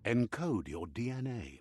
Encode your DNA.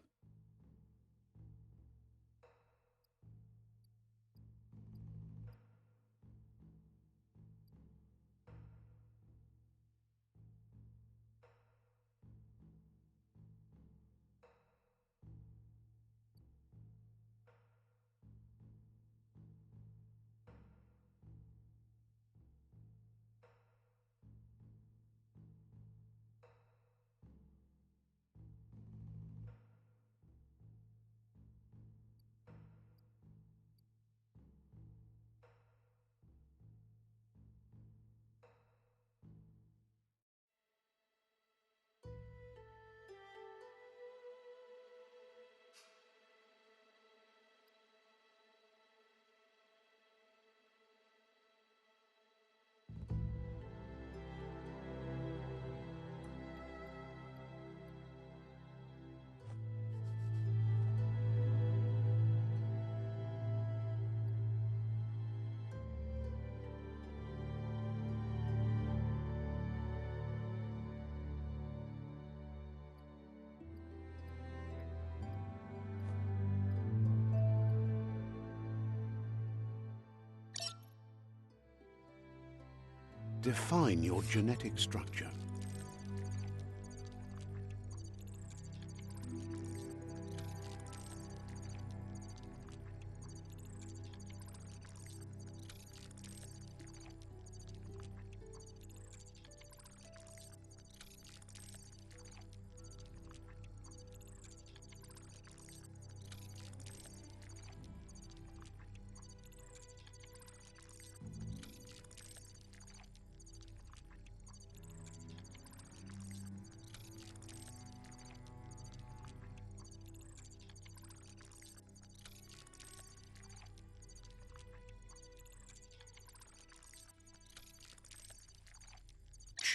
Define your genetic structure.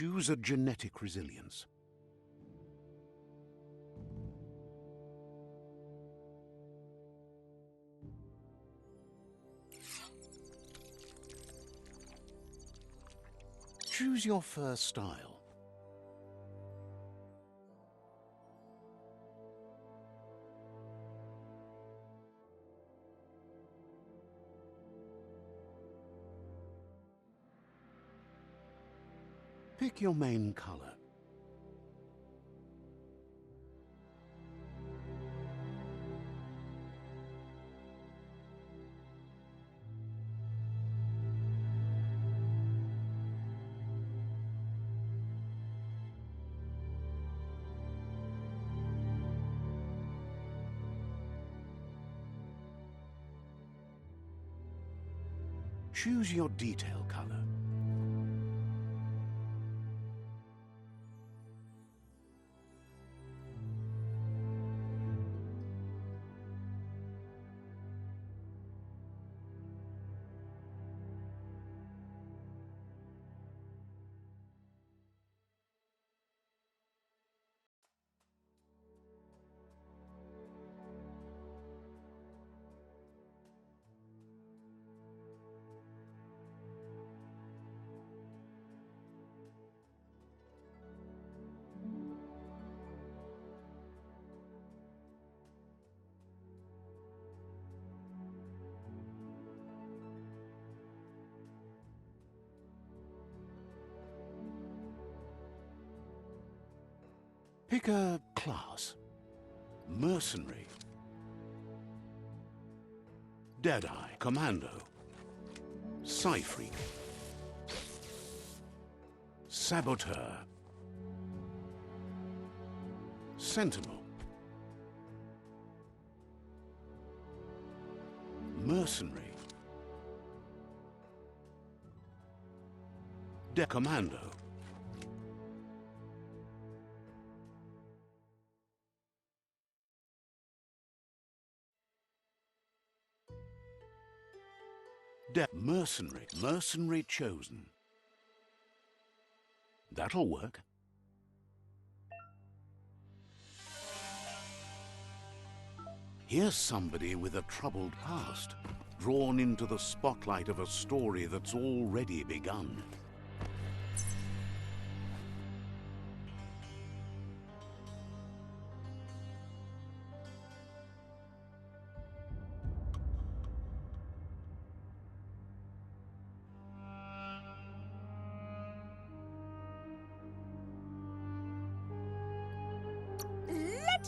Choose a genetic resilience. Choose your first style. Pick your main color. Choose your detail color. Pick a class. Mercenary, Deadeye, Commando, Psy-Freak, Saboteur, Sentinel, Mercenary, Commando, Mercenary. Mercenary chosen. That'll work. Here's somebody with a troubled past, drawn into the spotlight of a story that's already begun.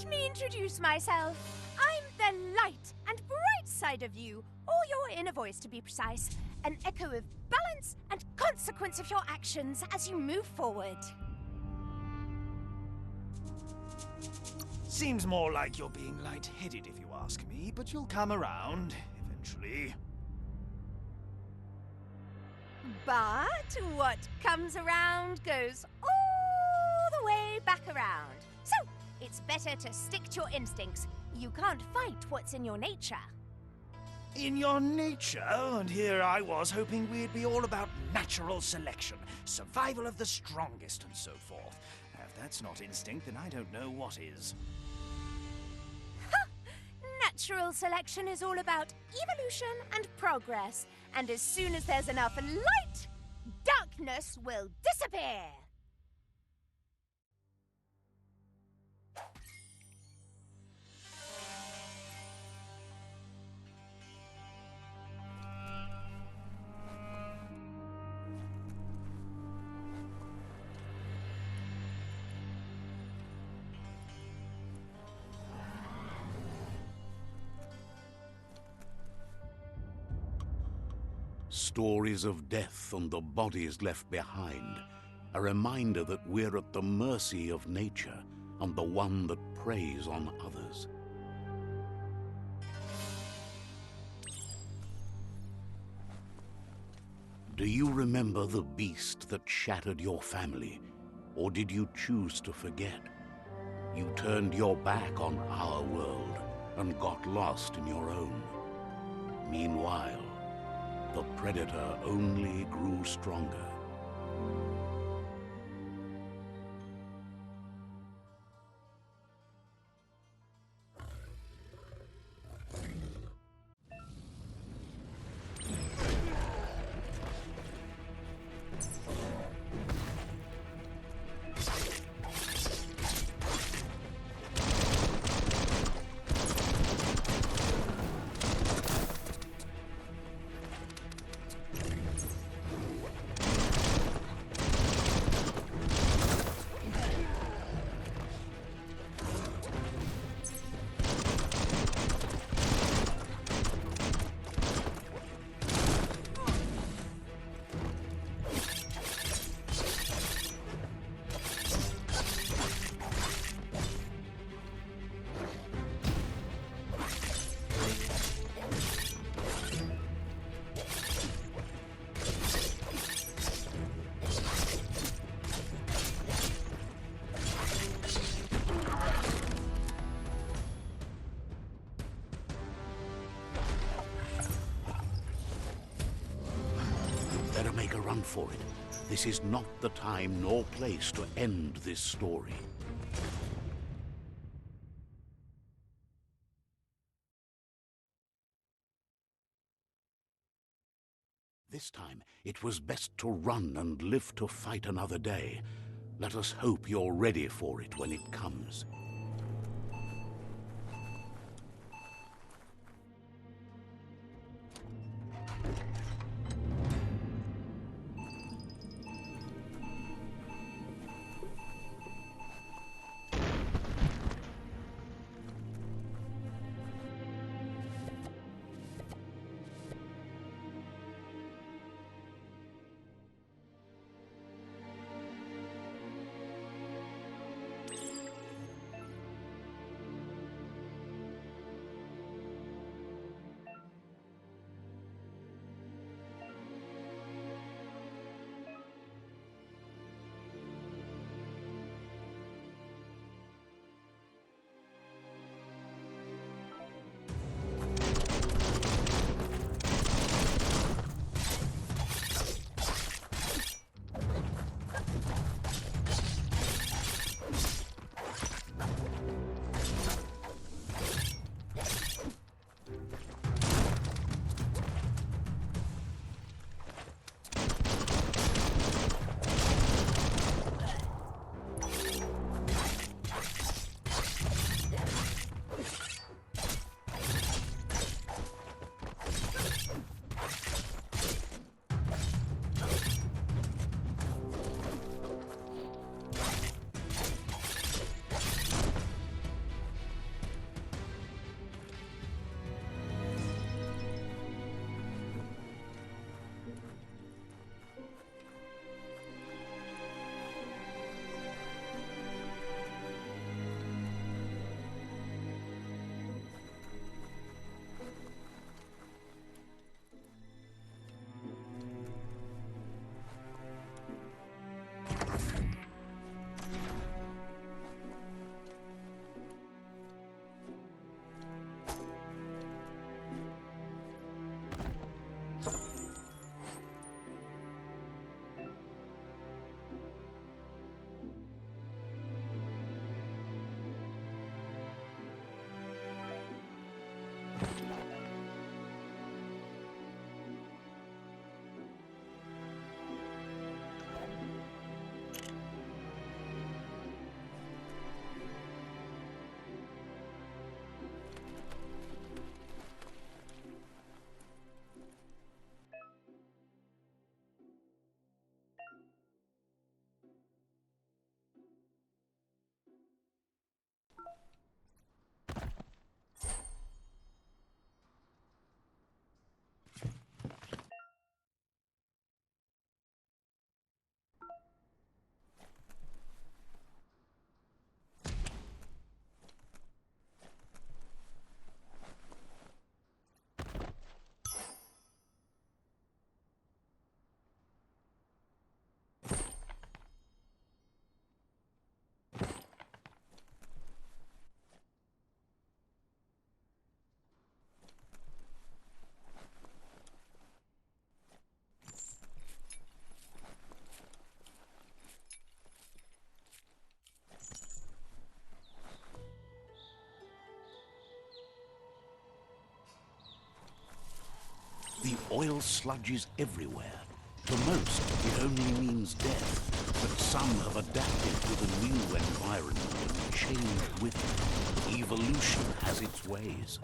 Let me introduce myself. I'm the light and bright side of you, or your inner voice to be precise. An echo of balance and consequence of your actions as you move forward. Seems more like you're being light-headed if you ask me, but you'll come around, eventually. But what comes around goes all the way back around. So, it's better to stick to your instincts. You can't fight what's in your nature. In your nature, and here I was hoping we'd be all about natural selection, survival of the strongest, and so forth. If that's not instinct, then I don't know what is. Natural selection is all about evolution and progress. And as soon as there's enough light, darkness will disappear. Stories of death and the bodies left behind, a reminder that we're at the mercy of nature and the one that preys on others. Do you remember the beast that shattered your family, or did you choose to forget? You turned your back on our world and got lost in your own. Meanwhile, the predator only grew stronger. Better make a run for it. This is not the time nor place to end this story. This time, it was best to run and live to fight another day. Let us hope you're ready for it when it comes. The oil sludges everywhere. For most, it only means death, but some have adapted to the new environment and changed with it. Evolution has its ways.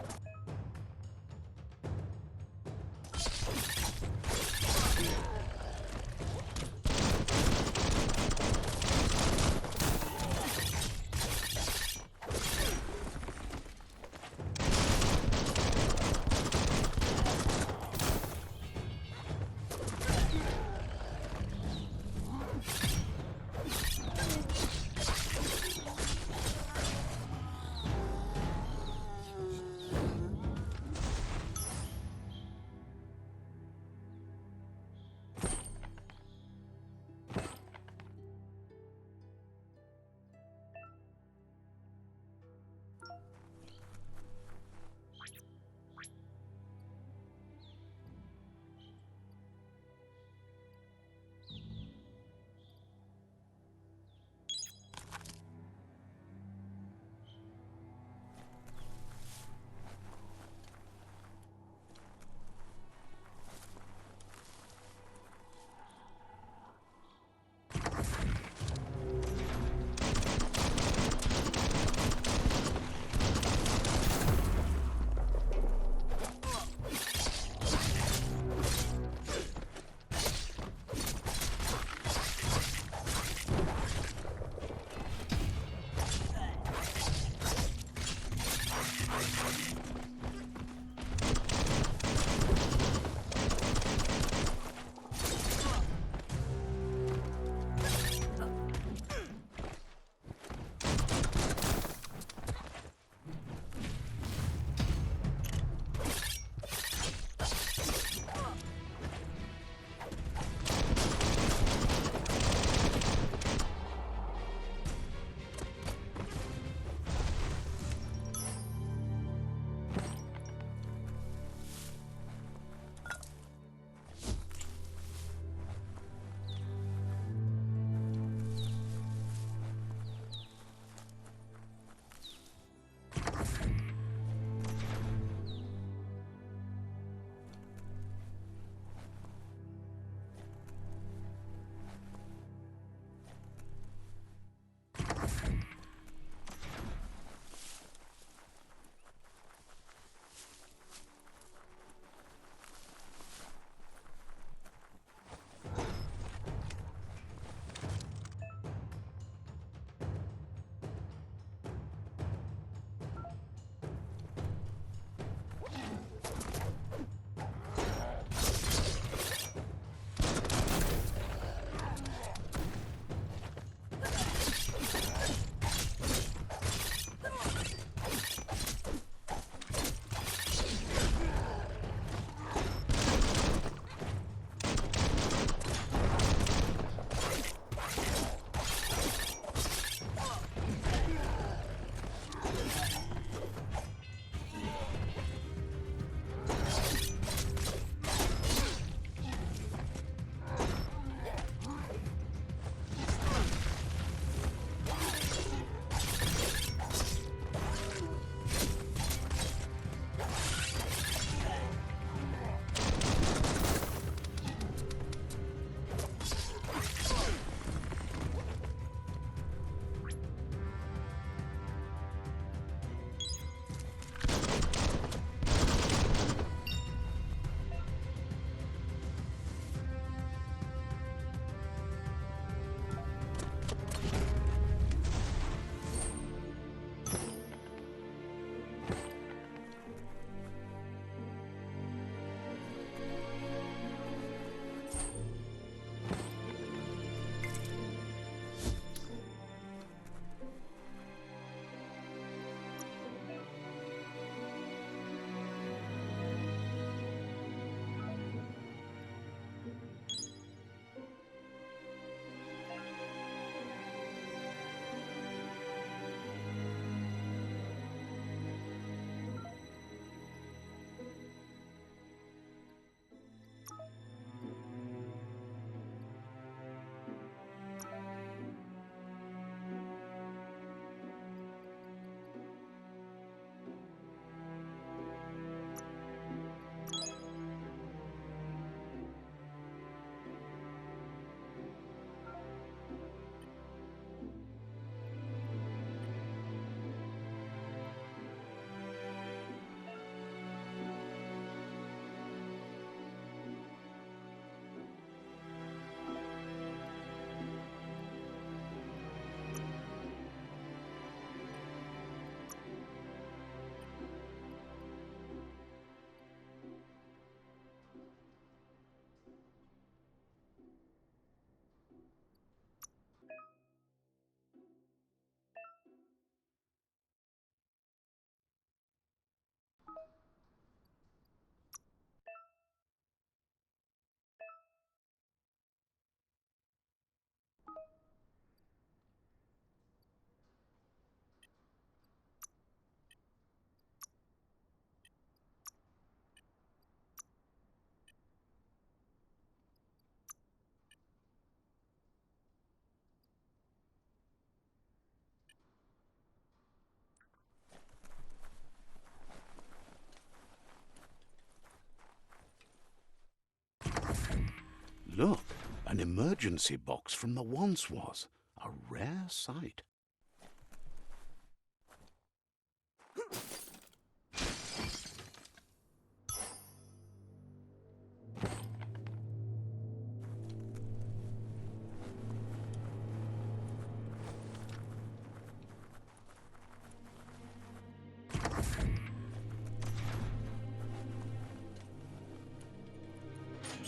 Look, an emergency box from the once was. A rare sight.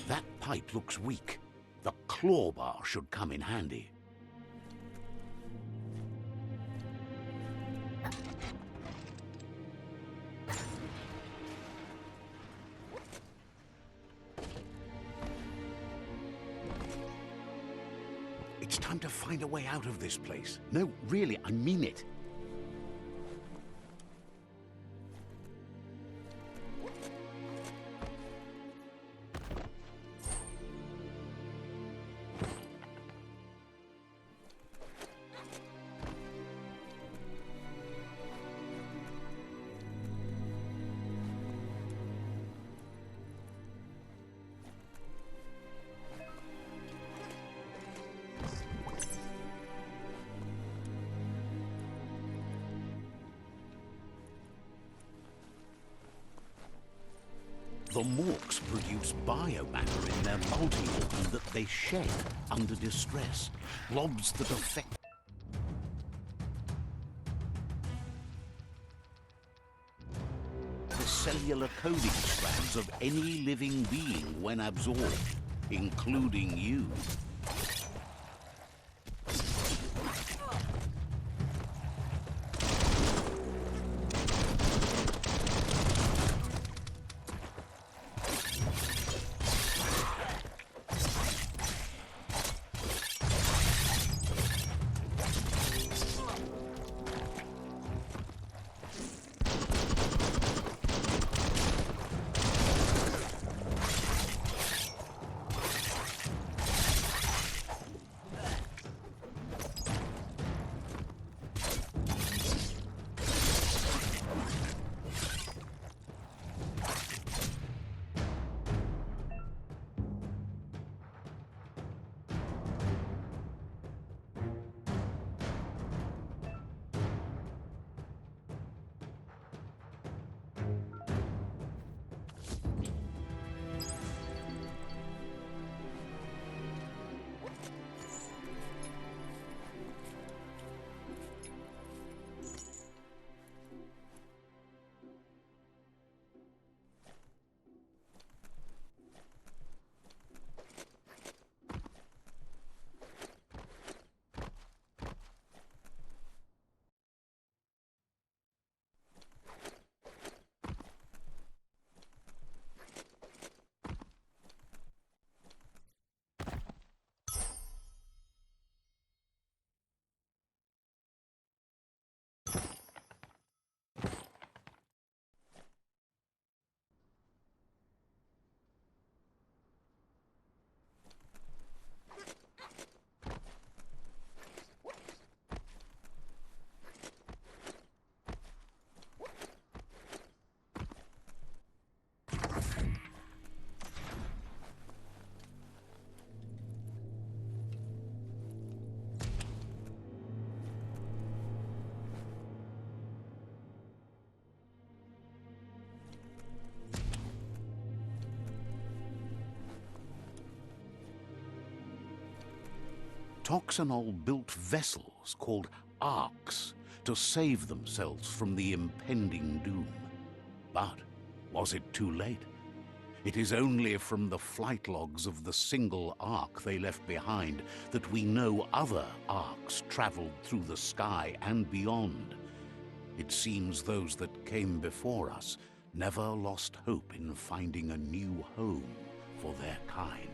That pipe looks weak. The claw bar should come in handy. It's time to find a way out of this place. No, really, I mean it. The Morks produce biomatter in their multi-organ that they shed under distress. Blobs that affect... the cellular coding strands of any living being when absorbed, including you. Toxanol built vessels called arks to save themselves from the impending doom. But was it too late? It is only from the flight logs of the single ark they left behind that we know other arks traveled through the sky and beyond. It seems those that came before us never lost hope in finding a new home for their kind.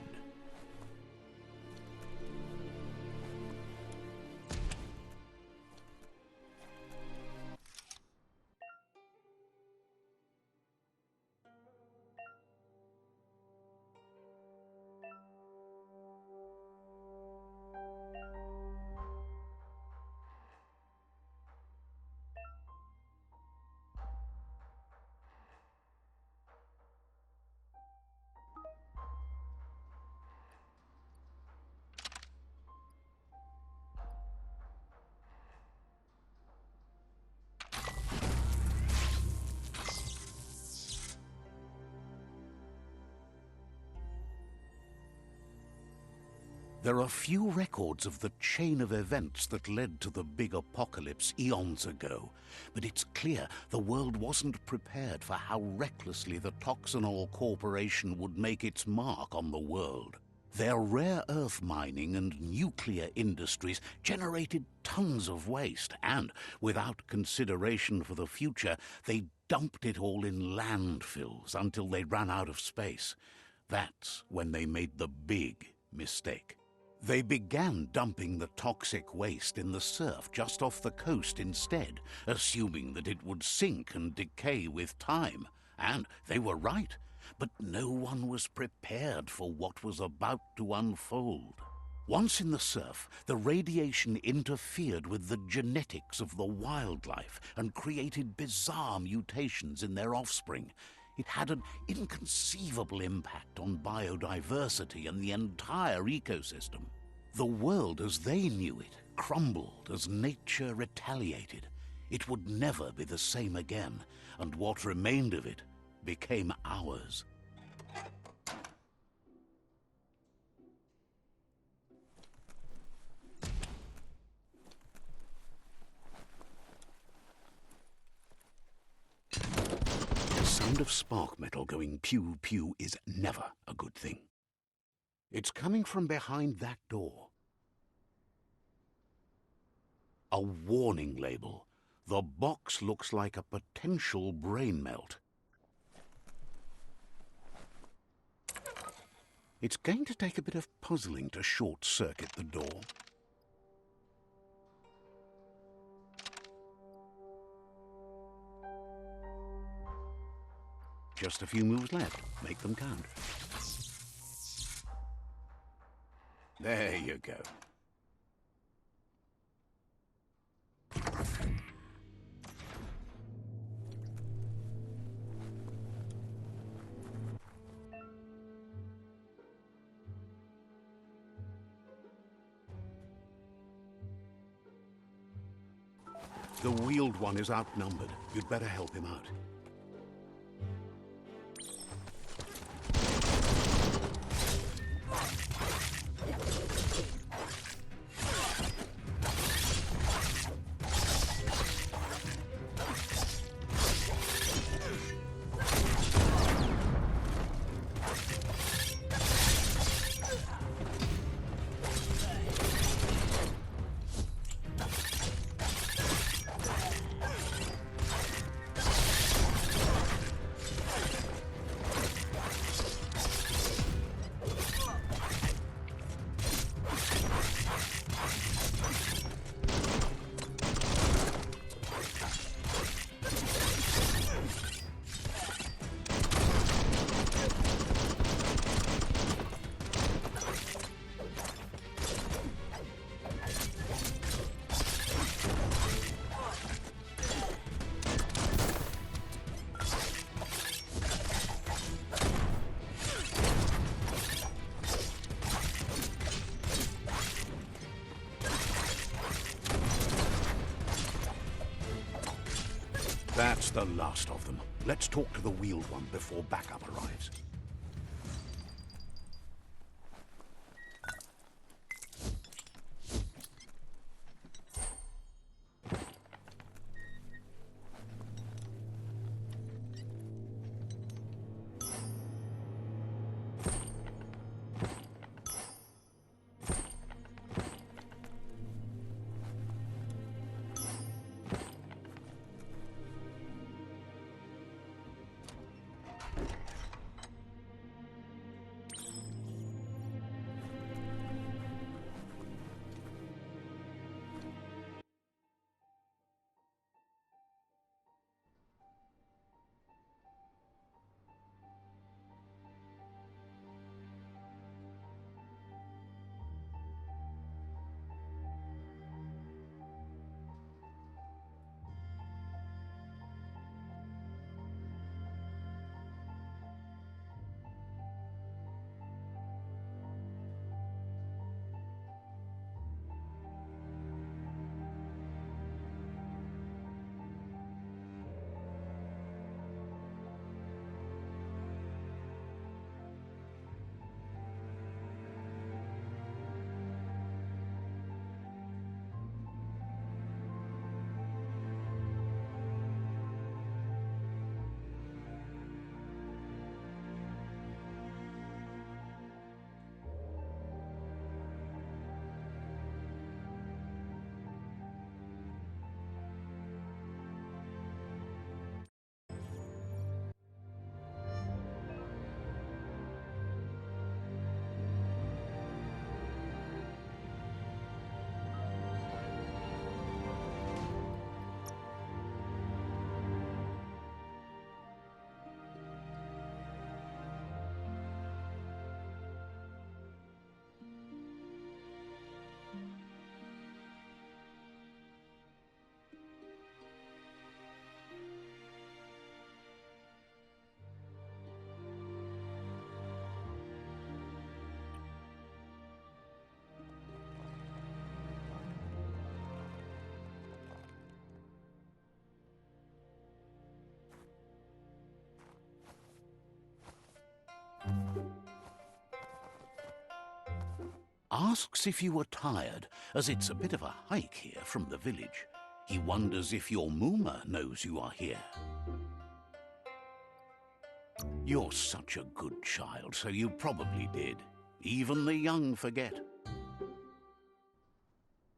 There are few records of the chain of events that led to the big apocalypse eons ago, but it's clear the world wasn't prepared for how recklessly the Toxanol Corporation would make its mark on the world. Their rare earth mining and nuclear industries generated tons of waste, and, without consideration for the future, they dumped it all in landfills until they ran out of space. That's when they made the big mistake. They began dumping the toxic waste in the surf just off the coast instead, assuming that it would sink and decay with time. And they were right, but no one was prepared for what was about to unfold. Once in the surf, the radiation interfered with the genetics of the wildlife and created bizarre mutations in their offspring. It had an inconceivable impact on biodiversity and the entire ecosystem. The world as they knew it crumbled as nature retaliated. It would never be the same again, and what remained of it became ours. The sound of spark metal going pew-pew is never a good thing. It's coming from behind that door. A warning label. The box looks like a potential brain melt. It's going to take a bit of puzzling to short-circuit the door. Just a few moves left. Make them count. There you go. The wheeled one is outnumbered. You'd better help him out. That's the last of them. Let's talk to the wheeled one before backup arrives. asks if you are tired, as it's a bit of a hike here from the village. He wonders if your Mooma knows you are here. You're such a good child, so you probably did. Even the young forget.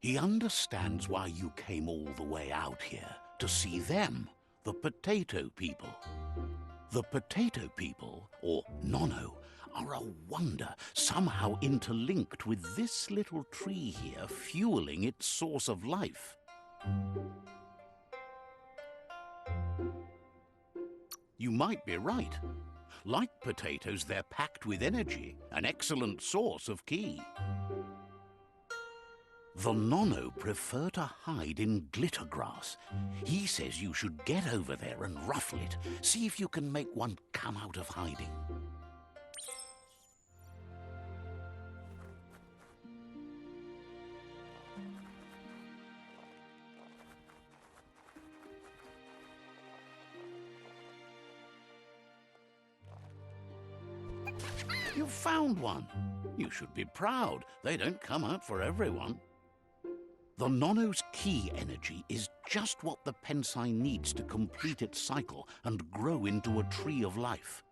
He understands why you came all the way out here, to see them, the potato people. The potato people, or Nono, are a wonder, somehow interlinked with this little tree here, fueling its source of life. You might be right. Like potatoes, they're packed with energy, an excellent source of ki. The Nono prefer to hide in glitter grass. He says you should get over there and ruffle it. See if you can make one come out of hiding. You found one. You should be proud. They don't come out for everyone. The Nono's ki energy is just what the Pensai needs to complete its cycle and grow into a tree of life.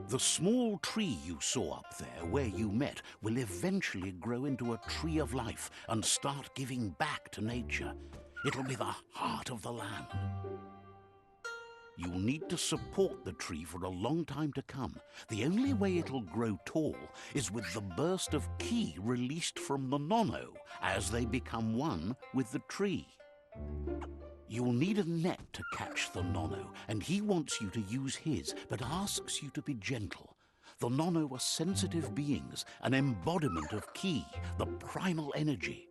The small tree you saw up there where you met will eventually grow into a tree of life and start giving back to nature. It'll be the heart of the land. You'll need to support the tree for a long time to come. The only way it'll grow tall is with the burst of ki released from the Nono as they become one with the tree. You'll need a net to catch the Nono, and he wants you to use his, but asks you to be gentle. The Nono are sensitive beings, an embodiment of ki, the primal energy.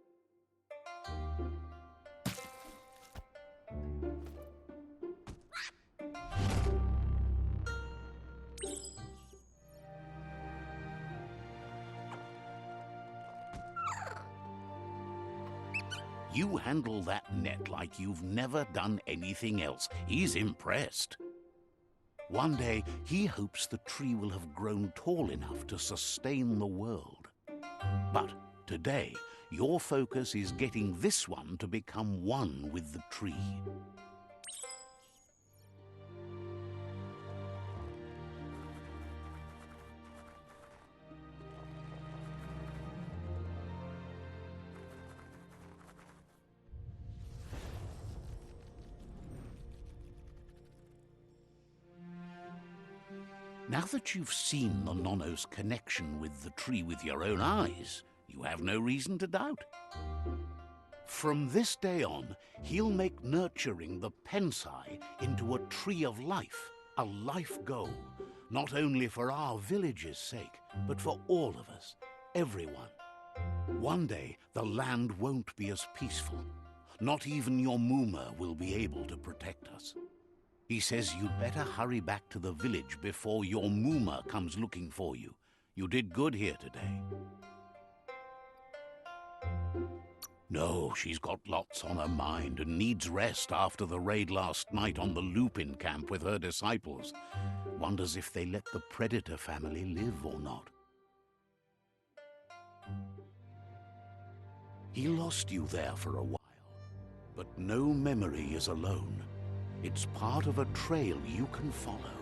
You handle that net like you've never done anything else. He's impressed. One day, he hopes the tree will have grown tall enough to sustain the world. But today, your focus is getting this one to become one with the tree. Now that you've seen the Nono's connection with the tree with your own eyes, you have no reason to doubt. From this day on, he'll make nurturing the Pensai into a tree of life, a life goal, not only for our village's sake, but for all of us, everyone. One day, the land won't be as peaceful. Not even your Mooma will be able to protect us. He says you'd better hurry back to the village before your Mooma comes looking for you. You did good here today. No, she's got lots on her mind and needs rest after the raid last night on the Lupin camp with her disciples. Wonders if they let the Predator family live or not. He lost you there for a while, but no memory is alone. It's part of a trail you can follow.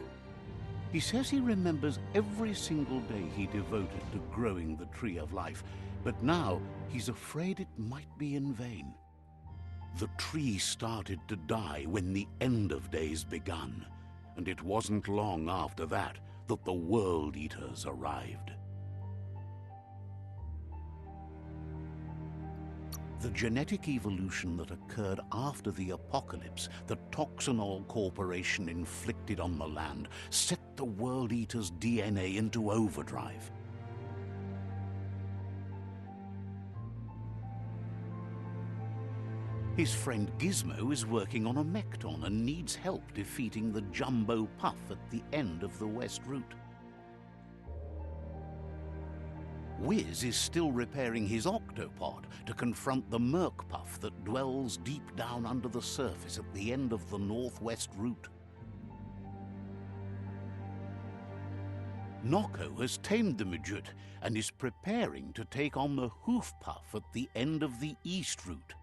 He says he remembers every single day he devoted to growing the tree of life, but now he's afraid it might be in vain. The tree started to die when the end of days begun, and it wasn't long after that that the World Eaters arrived. The genetic evolution that occurred after the apocalypse that Toxanol Corporation inflicted on the land set the World Eater's DNA into overdrive. His friend Gizmo is working on a Mekton and needs help defeating the Jumbo Puff at the end of the West Route. Wiz is still repairing his octopod to confront the Merc Puff that dwells deep down under the surface at the end of the Northwest Route. Nocco has tamed the midget and is preparing to take on the hoof puff at the end of the east route.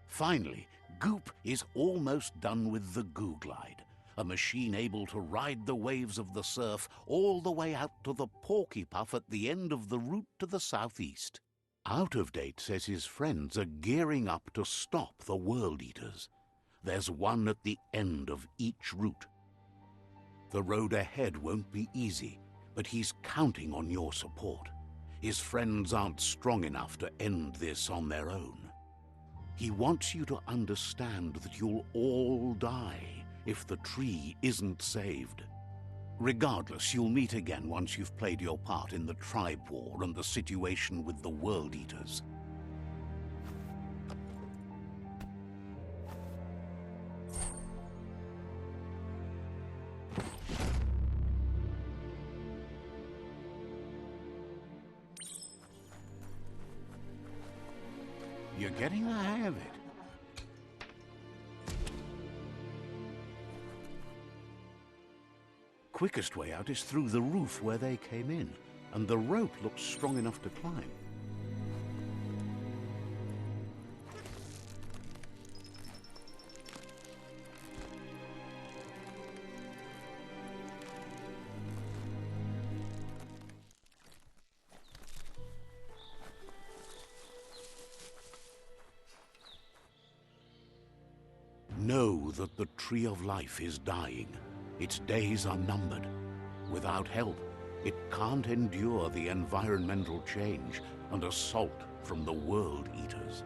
Finally, Goop is almost done with the Goo Glide, a machine able to ride the waves of the surf all the way out to the Porky Puff at the end of the route to the southeast. Out of Date says his friends are gearing up to stop the World Eaters. There's one at the end of each route. The road ahead won't be easy, but he's counting on your support. His friends aren't strong enough to end this on their own. He wants you to understand that you'll all die if the tree isn't saved. Regardless, you'll meet again once you've played your part in the tribe war and the situation with the World Eaters. You're getting the hang of it. Quickest way out is through the roof where they came in, and the rope looks strong enough to climb. Know that the Tree of Life is dying. Its days are numbered. Without help, it can't endure the environmental change and assault from the World Eaters.